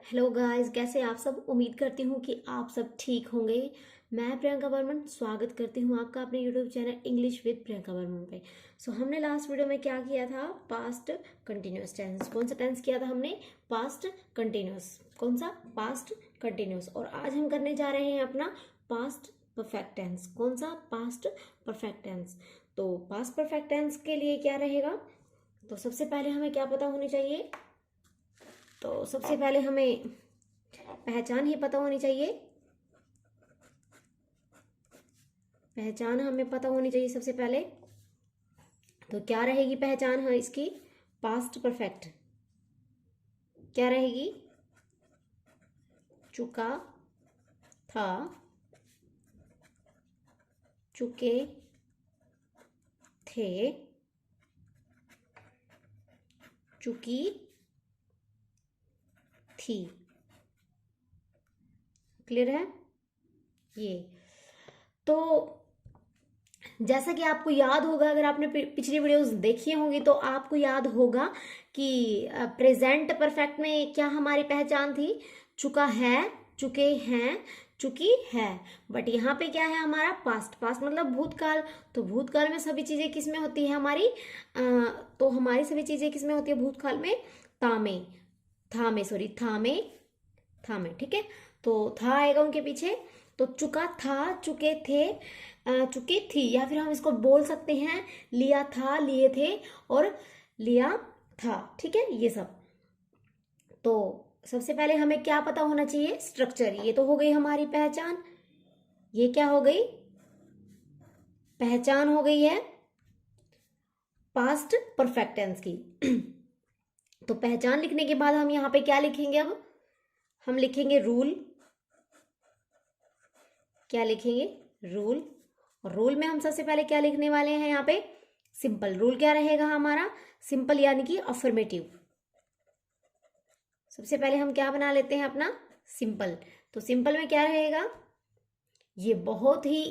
Hello guys, कैसे आप सब। उम्मीद करती हूँ कि आप सब ठीक होंगे। मैं प्रियंका वर्मन स्वागत करती हूँ आपका अपने YouTube channel English with Priyanka Varman पे। हमने लास्ट वीडियो में क्या किया था? Past continuous tense. कौन सा टेंस किया था हमने? Past continuous. कौन सा? Past continuous. और आज हम करने जा रहे हैं अपना पास्ट परफेक्ट टेंस। कौन सा? Past perfect tense. तो पास्ट परफेक्ट टेंस के लिए क्या रहेगा? तो सबसे पहले हमें क्या पता होनी चाहिए? तो सबसे पहले हमें पहचान ही पता होनी चाहिए। पहचान हमें पता होनी चाहिए सबसे पहले। तो क्या रहेगी पहचान? हाँ, इसकी पास्ट परफेक्ट क्या रहेगी? चुका था, चुके थे, चुकी थी। क्लियर है ये? तो जैसा कि आपको याद होगा, अगर आपने पिछली वीडियोस देखी होंगी तो आपको याद होगा कि प्रेजेंट परफेक्ट में क्या हमारी पहचान थी? चुका है, चुके हैं, चुकी है। बट यहाँ पे क्या है हमारा? पास्ट। पास्ट मतलब भूतकाल। तो भूतकाल में सभी चीजें किस में होती है हमारी? तो हमारी सभी चीजें किस में होती है भूतकाल में? तामे, थामे, सॉरी, थामे, थामे। ठीक है, तो था आएगा उनके पीछे। तो चुका था, चुके थे, चुकी थी, या फिर हम इसको बोल सकते हैं लिया था, लिए थे, और लिया था। ठीक है, ये सब। तो सबसे पहले हमें क्या पता होना चाहिए? स्ट्रक्चर। ये तो हो गई हमारी पहचान। ये क्या हो गई? पहचान हो गई है पास्ट परफेक्ट टेंस की। तो पहचान लिखने के बाद हम यहाँ पे क्या लिखेंगे? अब हम लिखेंगे रूल। क्या लिखेंगे? रूल। और रूल में हम सबसे पहले क्या लिखने वाले हैं यहाँ पे? सिंपल। रूल क्या रहेगा हमारा? सिंपल, यानी कि अफर्मेटिव। सबसे पहले हम क्या बना लेते हैं अपना? सिंपल। तो सिंपल में क्या रहेगा? ये बहुत ही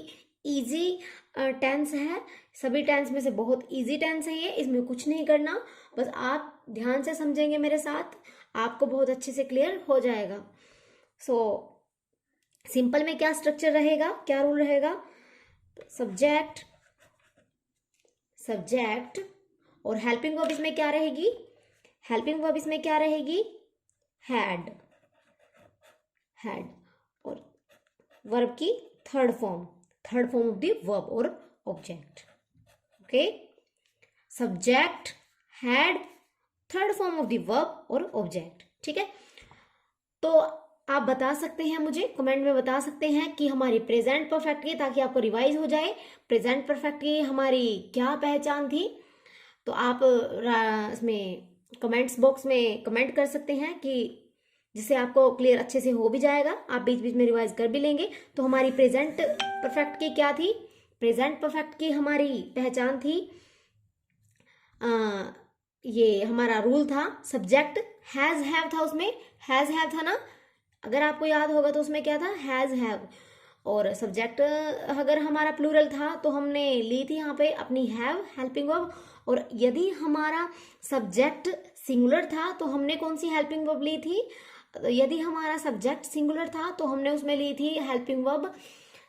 इजी टेंस है। सभी टेंस में से बहुत इजी टेंस है ये। इसमें कुछ नहीं करना, बस आप ध्यान से समझेंगे मेरे साथ, आपको बहुत अच्छे से क्लियर हो जाएगा। सो सिंपल में क्या स्ट्रक्चर रहेगा, क्या रूल रहेगा? सब्जेक्ट, सब्जेक्ट, और हेल्पिंग वर्ब इसमें क्या रहेगी? हेल्पिंग वर्ब इसमें क्या रहेगी? Had, had. और वर्ब की third form, third form of the verb और object. Okay, subject, had, third form of the verb और ऑब्जेक्ट। ठीक है, तो आप बता सकते हैं मुझे, कमेंट में बता सकते हैं कि हमारी प्रेजेंट परफेक्ट की, ताकि आपको रिवाइज हो जाए, प्रेजेंट परफेक्ट की हमारी क्या पहचान थी। तो आप इसमें कमेंट्स बॉक्स में कमेंट कर सकते हैं, कि जिससे आपको क्लियर अच्छे से हो भी जाएगा, आप बीच बीच में रिवाइज कर भी लेंगे। तो हमारी प्रेजेंट परफेक्ट की क्या थी? प्रेजेंट परफेक्ट की हमारी पहचान थी, ये हमारा रूल था सब्जेक्ट हैज हैव था, उसमें हैज हैव था ना, अगर आपको याद होगा तो उसमें क्या था? Has have. और सब्जेक्ट अगर हमारा प्लूरल था तो हमने ली थी यहाँ पे अपनी हैव, हेल्पिंग वर्ब। और यदि हमारा सब्जेक्ट सिंगुलर था तो हमने कौन सी हेल्पिंग वर्ब ली थी? तो यदि हमारा सब्जेक्ट सिंगुलर था तो हमने उसमें ली थी हेल्पिंग वर्ब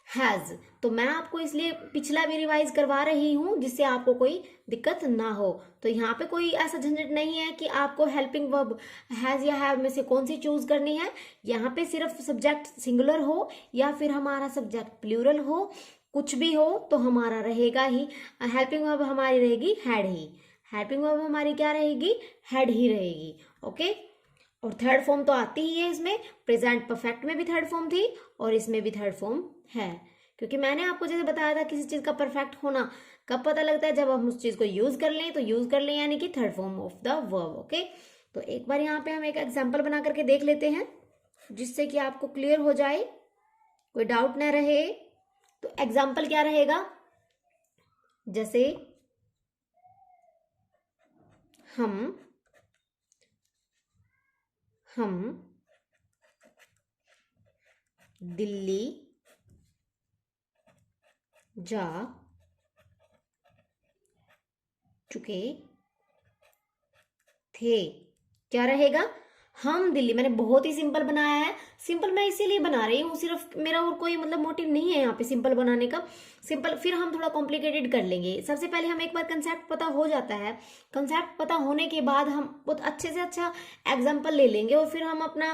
हैज। तो मैं आपको इसलिए पिछला भी रिवाइज करवा रही हूँ, जिससे आपको कोई दिक्कत ना हो। तो यहाँ पे कोई ऐसा झंझट नहीं है कि आपको हेल्पिंग वर्ब हैज या हैव में से कौन सी चूज करनी है। यहाँ पे सिर्फ सब्जेक्ट सिंगुलर हो या फिर हमारा सब्जेक्ट प्लूरल हो, कुछ भी हो, तो हमारा रहेगा ही हेल्पिंग वर्ब, हमारी रहेगी हैड ही। हेल्पिंग वर्ब हमारी क्या रहेगी? हैड ही रहेगी। ओके, और थर्ड फॉर्म तो आती ही है इसमें। प्रेजेंट परफेक्ट में भी थर्ड फॉर्म थी और इसमें भी थर्ड फॉर्म है। क्योंकि मैंने आपको जैसे बताया था, किसी चीज का परफेक्ट होना कब पता लगता है? जब हम उस चीज को यूज कर लें। तो यूज कर लें यानी कि third form of the verb. Okay, तो एक बार यहाँ पे हम एक एग्जाम्पल बना करके देख लेते हैं, जिससे कि आपको क्लियर हो जाए, कोई डाउट ना रहे। तो एग्जाम्पल क्या रहेगा? जैसे हम हम दिल्ली जा चुके थे। क्या रहेगा? हम दिल्ली, मैंने बहुत ही सिंपल बनाया है। सिंपल मैं इसीलिए बना रही हूँ, सिर्फ मेरा और कोई मतलब मोटिव नहीं है यहाँ पे सिंपल बनाने का। सिंपल फिर हम थोड़ा कॉम्प्लिकेटेड कर लेंगे। सबसे पहले हम एक बार कंसेप्ट पता हो जाता है, कंसेप्ट पता होने के बाद हम बहुत अच्छे से अच्छा एग्जाम्पल ले लेंगे और फिर हम अपना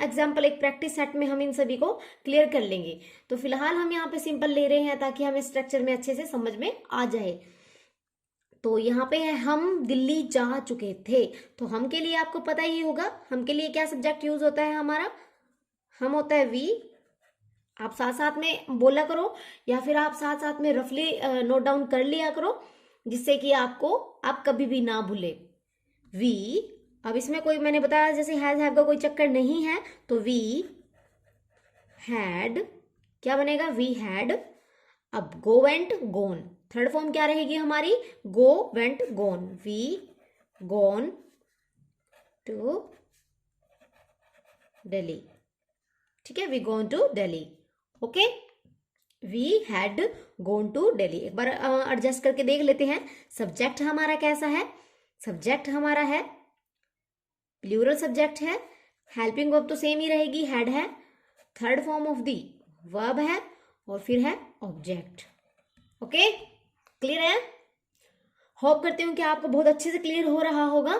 एग्जाम्पल एक प्रैक्टिस सेट में हम इन सभी को क्लियर कर लेंगे। तो फिलहाल हम यहाँ पे सिंपल ले रहे हैं ताकि हमें स्ट्रक्चर में अच्छे से समझ में आ जाए। तो यहाँ पे है हम दिल्ली जा चुके थे। तो हम के लिए आपको पता ही होगा, हम के लिए क्या सब्जेक्ट यूज होता है हमारा, हम होता है वी। आप साथ साथ में बोला करो या फिर आप साथ साथ में रफली नोट डाउन कर लिया करो, जिससे कि आपको आप कभी भी ना भूले। वी, अब इसमें कोई मैंने बताया जैसे हैज हैव का कोई चक्कर नहीं है, तो वी हैड क्या बनेगा, वी हैड। अब go went gone, third form क्या रहेगी हमारी, go went gone, we gone to Delhi. ठीक है, we gone to Delhi. Okay, we had gone to Delhi. एक बार एडजस्ट करके देख लेते हैं सब्जेक्ट हमारा कैसा है। सब्जेक्ट हमारा है प्लूरल सब्जेक्ट है, हेल्पिंग वर्ब तो सेम ही रहेगी, हैड है, third form of the verb है और फिर है ऑब्जेक्ट। ओके, क्लियर है? होप करती हूं कि आपको बहुत अच्छे से क्लियर हो रहा होगा।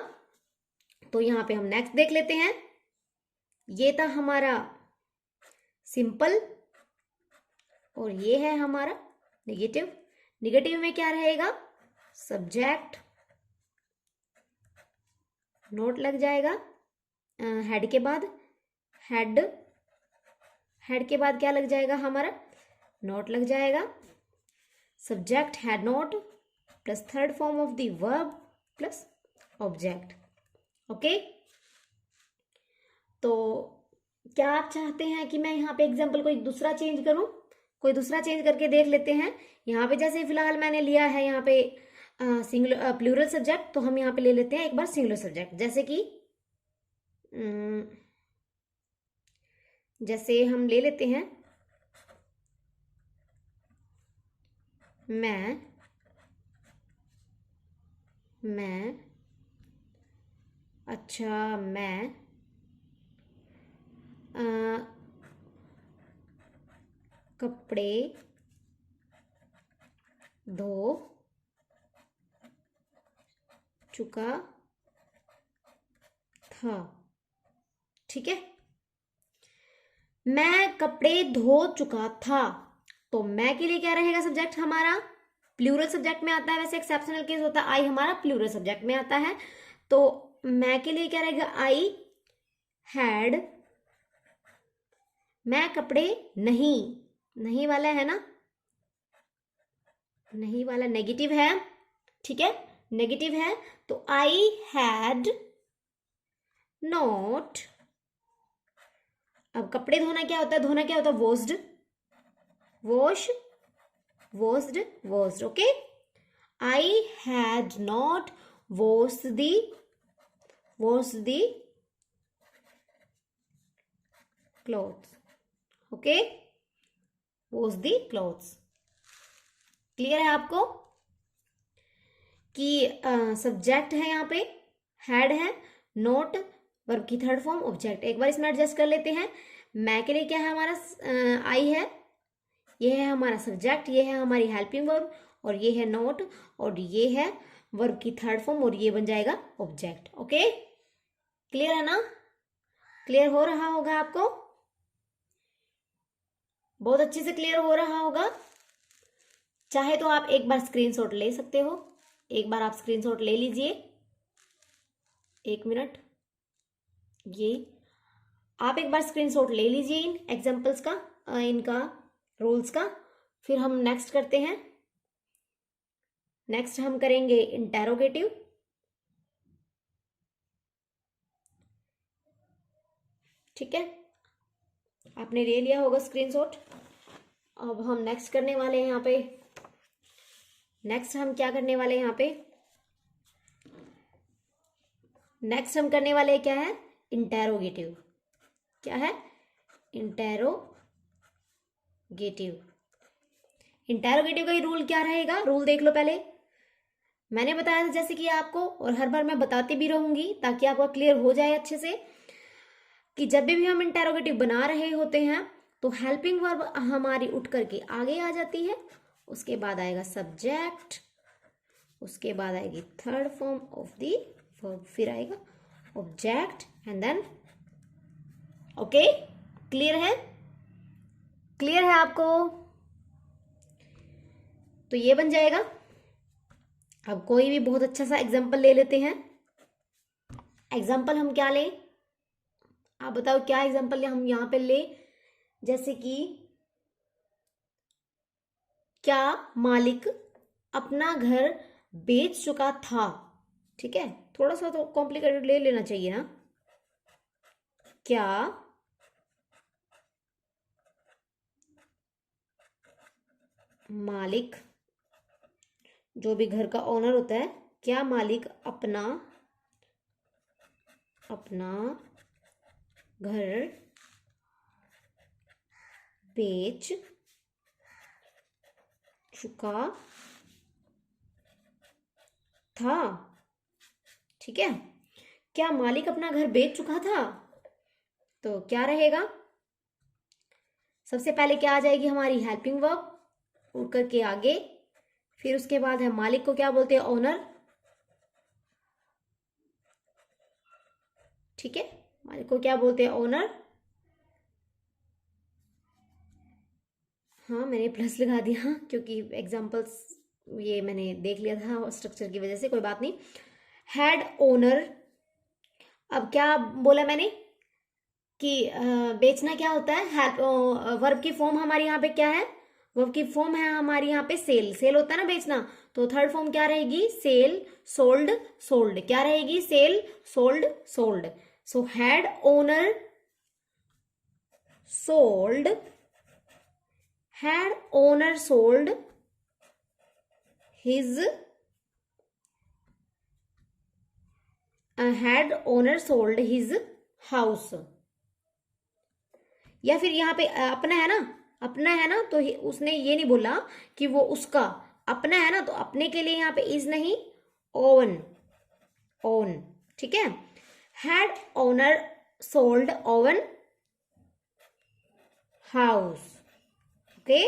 तो यहां पे हम नेक्स्ट देख लेते हैं। ये था हमारा सिंपल और ये है हमारा नेगेटिव। नेगेटिव में क्या रहेगा, सब्जेक्ट नोट लग जाएगा हेड के बाद, हेड, हेड के बाद क्या लग जाएगा हमारा, नोट लग जाएगा। Subject had note plus third form of the verb plus object. Okay, तो क्या आप चाहते हैं कि मैं यहाँ पे एग्जाम्पल कोई दूसरा चेंज करूं, कोई दूसरा चेंज करके देख लेते हैं। यहाँ पे जैसे फिलहाल मैंने लिया है यहाँ पे सिंगुलर प्लूरल सब्जेक्ट, तो हम यहाँ पे ले लेते हैं एक बार सिंगुलर सब्जेक्ट। जैसे हम ले लेते हैं मैं अच्छा मैं कपड़े धो चुका था। ठीक है, मैं कपड़े धो चुका था। तो मैं के लिए क्या रहेगा सब्जेक्ट हमारा, प्लूरल सब्जेक्ट में आता है, वैसे एक्सेप्शनल केस होता है आई हमारा प्लूरल सब्जेक्ट में आता है। तो मैं के लिए क्या रहेगा, आई हैड, मैं कपड़े नहीं, नहीं वाला है ना, नहीं वाला नेगेटिव है। ठीक है, नेगेटिव है, तो आई हैड नॉट। अब कपड़े धोना क्या होता है, धोना क्या होता है, washed, wash, washed, washed. Okay, I had not washed the, washed the clothes. Okay, wash the clothes. Clear है आपको कि सब्जेक्ट है यहाँ पे, हैड है, नोट वर्ब की थर्ड फॉर्म, ऑब्जेक्ट। एक बार इसमें एडजस्ट कर लेते हैं। मैं के लिए क्या है हमारा, आई है, ये है हमारा सब्जेक्ट, ये है हमारी हेल्पिंग वर्ब और ये है नोट और ये है वर्ब की थर्ड फॉर्म और ये बन जाएगा ऑब्जेक्ट। ओके, क्लियर है ना, क्लियर हो रहा होगा आपको, बहुत अच्छे से क्लियर हो रहा होगा। चाहे तो आप एक बार स्क्रीनशॉट ले सकते हो, एक बार आप स्क्रीनशॉट ले लीजिए, 1 मिनट, ये आप एक बार स्क्रीनशॉट ले लीजिए इन एग्जांपल्स का, इनका रूल्स का। फिर हम नेक्स्ट करते हैं। नेक्स्ट हम करेंगे इंटेरोगेटिव। ठीक है, आपने ले लिया होगा स्क्रीनशॉट। अब हम नेक्स्ट करने वाले हैं यहाँ पे, नेक्स्ट हम क्या करने वाले हैं यहाँ पे, नेक्स्ट हम करने वाले क्या है, इंटेरोगेटिव। क्या है, इंटेरोगेटिव। इंटेरोगेटिव का ही रूल क्या रहेगा, रूल देख लो पहले। मैंने बताया था जैसे कि आपको, और हर बार मैं बताती भी रहूंगी ताकि आपको क्लियर हो जाए अच्छे से। कि जब भी हम इंटेरोगेटिव बना रहे होते हैं तो हेल्पिंग वर्ब हमारी उठ करके आगे आ जाती है, उसके बाद आएगा सब्जेक्ट, उसके बाद आएगी third form of the verb, फिर आएगा object and then okay. Clear है? क्लियर है आपको? तो ये बन जाएगा। अब कोई भी बहुत अच्छा सा एग्जाम्पल ले लेते हैं। एग्जाम्पल हम क्या लें, आप बताओ क्या एग्जाम्पल हम यहां पे ले। जैसे कि क्या मालिक अपना घर बेच चुका था। ठीक है, थोड़ा सा तो कॉम्प्लिकेटेड ले लेना चाहिए ना। क्या मालिक, जो भी घर का ओनर होता है, क्या मालिक अपना घर बेच चुका था। ठीक है, क्या मालिक अपना घर बेच चुका था, तो क्या रहेगा? सबसे पहले क्या आ जाएगी हमारी हेल्पिंग वर्ब उठ करके आगे, फिर उसके बाद है मालिक को क्या बोलते हैं, ओनर। ठीक है, मालिक को क्या बोलते हैं, ओनर। हाँ, मैंने प्लस लगा दिया क्योंकि एग्जाम्पल्स ये मैंने देख लिया था स्ट्रक्चर की वजह से, कोई बात नहीं। Head owner. अब क्या बोला मैंने कि बेचना क्या होता है, हेल्प वर्ब की फॉर्म हमारी यहाँ पे क्या है, वर्ब की फॉर्म है हमारी यहाँ पे सेल। सेल होता है ना बेचना, तो थर्ड फॉर्म क्या रहेगी, सेल, सोल्ड, सोल्ड। क्या रहेगी, sell, sold, sold. So had owner sold, had owner sold his had owner sold his house। या फिर यहाँ पे अपना है ना, अपना है ना, तो उसने ये नहीं बोला कि वो उसका अपना है ना, तो अपने के लिए यहाँ पे इज नहीं, ओन, ओन। ठीक है, had owner sold own house। Okay,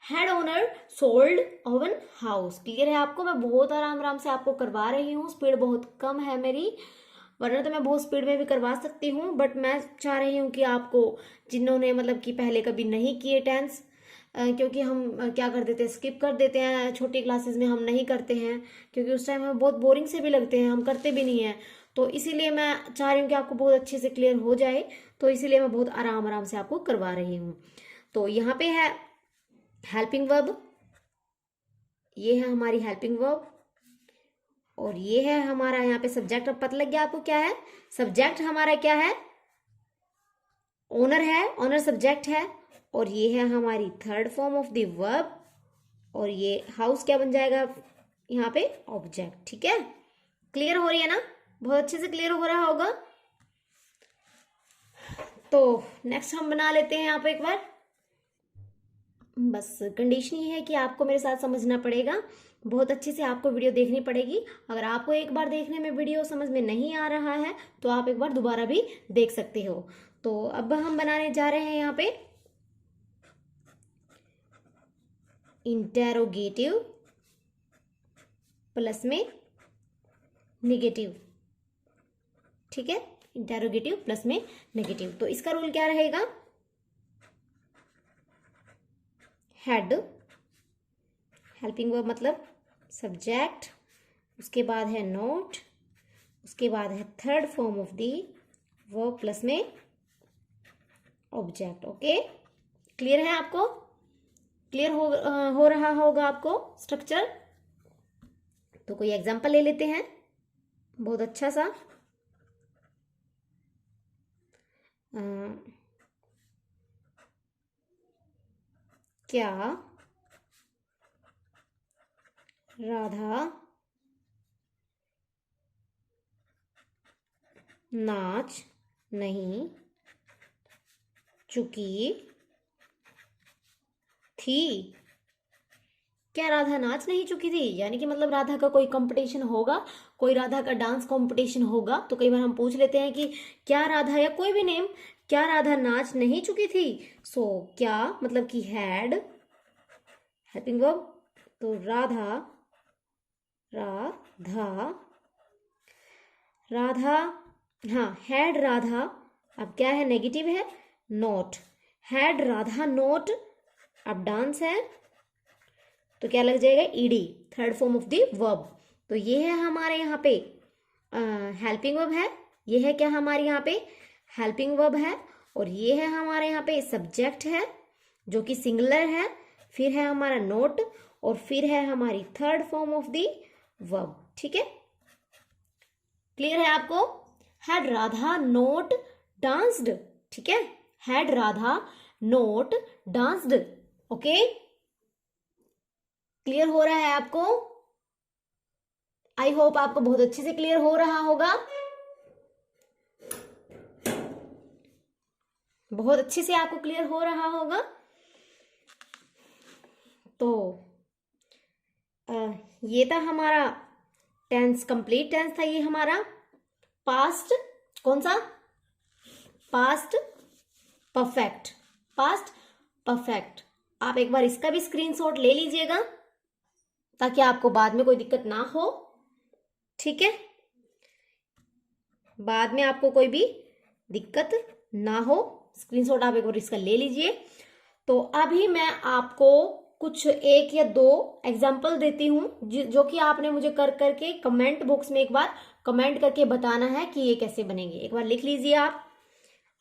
head owner sold oven house. Clear है आपको? मैं बहुत आराम आराम से आपको करवा रही हूँ, स्पीड बहुत कम है मेरी, वरना तो मैं बहुत स्पीड में भी करवा सकती हूँ, बट मैं चाह रही हूँ कि आपको, जिन्होंने मतलब कि पहले कभी नहीं किए टेंस, क्योंकि हम क्या कर देते हैं, स्किप कर देते हैं, छोटी क्लासेस में हम नहीं करते हैं क्योंकि उस टाइम हमें बहुत बोरिंग से भी लगते हैं, हम करते भी नहीं हैं। तो इसीलिए मैं चाह रही हूँ कि आपको बहुत अच्छे से क्लियर हो जाए, तो इसीलिए मैं बहुत आराम आराम से आपको करवा रही हूँ। तो यहाँ पे है हेल्पिंग वर्ब, ये है हमारी हेल्पिंग वर्ब, और ये है हमारा यहाँ पे सब्जेक्ट। अब पता लग गया आपको क्या है, सब्जेक्ट हमारा क्या है, ओनर है, ओनर सब्जेक्ट है, और ये है हमारी third form of the verb, और ये हाउस क्या बन जाएगा यहाँ पे, ऑब्जेक्ट। ठीक है, क्लियर हो रही है ना? बहुत अच्छे से क्लियर हो रहा होगा। तो नेक्स्ट हम बना लेते हैं यहाँ पे एक बार। बस कंडीशन ये है कि आपको मेरे साथ समझना पड़ेगा, बहुत अच्छे से आपको वीडियो देखनी पड़ेगी। अगर आपको एक बार देखने में वीडियो समझ में नहीं आ रहा है तो आप एक बार दोबारा भी देख सकते हो। तो अब हम बनाने जा रहे हैं यहाँ पे इंटेरोगेटिव प्लस में नेगेटिव। ठीक है, इंटेरोगेटिव प्लस में नेगेटिव। तो इसका रूल क्या रहेगा, हेड, हेल्पिंग वर्ब मतलब सब्जेक्ट, उसके बाद है नोट, उसके बाद है third form of the verb plus में ऑब्जेक्ट। ओके, क्लियर है आपको? क्लियर हो रहा होगा आपको स्ट्रक्चर? तो कोई एग्जांपल ले लेते हैं बहुत अच्छा सा। क्या राधा नाच नहीं चुकी थी। क्या राधा नाच नहीं चुकी थी, यानी कि मतलब राधा का कोई कंपटीशन होगा, कोई राधा का डांस कंपटीशन होगा। तो कई बार हम पूछ लेते हैं कि क्या राधा, या कोई भी नेम, क्या राधा नाच नहीं चुकी थी। सो क्या मतलब कि हैड, हेल्पिंग वर्ब, तो राधा, राधा, राधा, हाँ हैड राधा, अब क्या है, नेगेटिव है, नॉट, हैड राधा नॉट, अब डांस है तो क्या लग जाएगा, ED, third form of the verb. तो ये है हमारे यहाँ पे हेल्पिंग वर्ब है, ये है क्या हमारे यहाँ पे हेल्पिंग वर्ब है, और ये है हमारे यहाँ पे सब्जेक्ट है जो कि सिंगुलर है, फिर है हमारा नोट, और फिर है हमारी third form of the verb. ठीक है, क्लियर है आपको। हैड राधा नोट डांस्ड, ठीक है, had Radha note danced. Okay, clear हो रहा है आपको? आई होप आपको बहुत अच्छे से क्लियर हो रहा होगा, बहुत अच्छे से आपको क्लियर हो रहा होगा। तो ये था हमारा टेंस, कंप्लीट टेंस था ये हमारा। पास्ट कौन सा, पास्ट परफेक्ट, पास्ट परफेक्ट। आप एक बार इसका भी स्क्रीनशॉट ले लीजिएगा ताकि आपको बाद में कोई दिक्कत ना हो। ठीक है, बाद में आपको कोई भी दिक्कत ना हो, स्क्रीनशॉट आप एक बार इसका ले लीजिए। तो अभी मैं आपको कुछ एक या दो एग्जाम्पल देती हूँ जो कि आपने मुझे कर करके कमेंट बॉक्स में एक बार कमेंट करके बताना है कि ये कैसे बनेंगे। एक बार लिख लीजिए आप,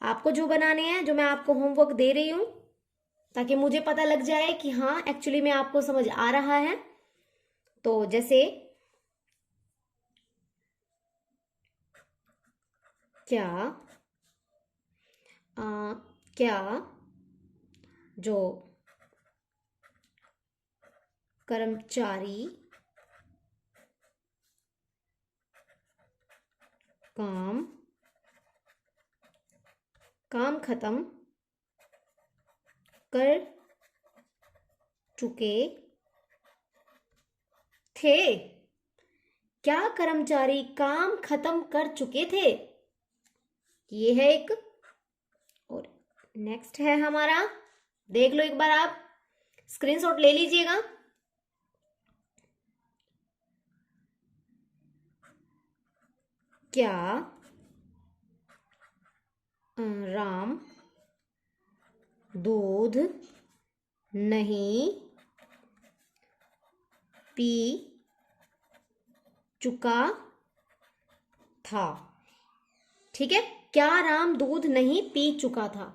आपको जो बनाने हैं, जो मैं आपको होमवर्क दे रही हूँ, ताकि मुझे पता लग जाए कि हाँ एक्चुअली में आपको समझ आ रहा है। तो जैसे क्या जो कर्मचारी काम खत्म कर चुके थे, क्या कर्मचारी काम खत्म कर चुके थे, ये है एक। और नेक्स्ट है हमारा, देख लो एक बार, आप स्क्रीनशॉट ले लीजिएगा। क्या राम दूध नहीं पी चुका था। ठीक है, क्या राम दूध नहीं पी चुका था।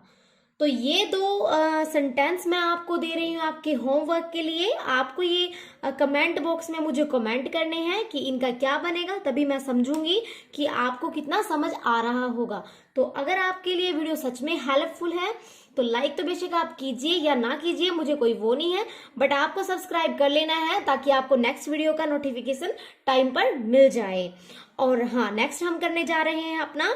तो ये दो सेंटेंस मैं आपको दे रही हूँ आपके होमवर्क के लिए। आपको ये कमेंट बॉक्स में मुझे कमेंट करने हैं कि इनका क्या बनेगा, तभी मैं समझूंगी कि आपको कितना समझ आ रहा होगा। तो अगर आपके लिए वीडियो सच में हेल्पफुल है तो लाइक तो बेशक आप कीजिए या ना कीजिए, मुझे कोई वो नहीं है, बट आपको सब्सक्राइब कर लेना है ताकि आपको नेक्स्ट वीडियो का नोटिफिकेशन टाइम पर मिल जाए। और हाँ, नेक्स्ट हम करने जा रहे हैं अपना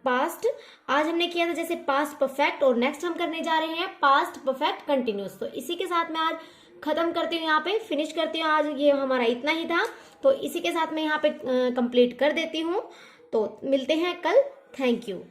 पास्ट। आज हमने किया था जैसे पास्ट परफेक्ट, और नेक्स्ट हम करने जा रहे हैं पास्ट परफेक्ट कंटिन्यूस। तो इसी के साथ मैं आज खत्म करती हूँ, यहाँ पे फिनिश करती हूँ। आज ये हमारा इतना ही था, तो इसी के साथ मैं यहाँ पे कंप्लीट कर देती हूँ। तो मिलते हैं कल। Thank you.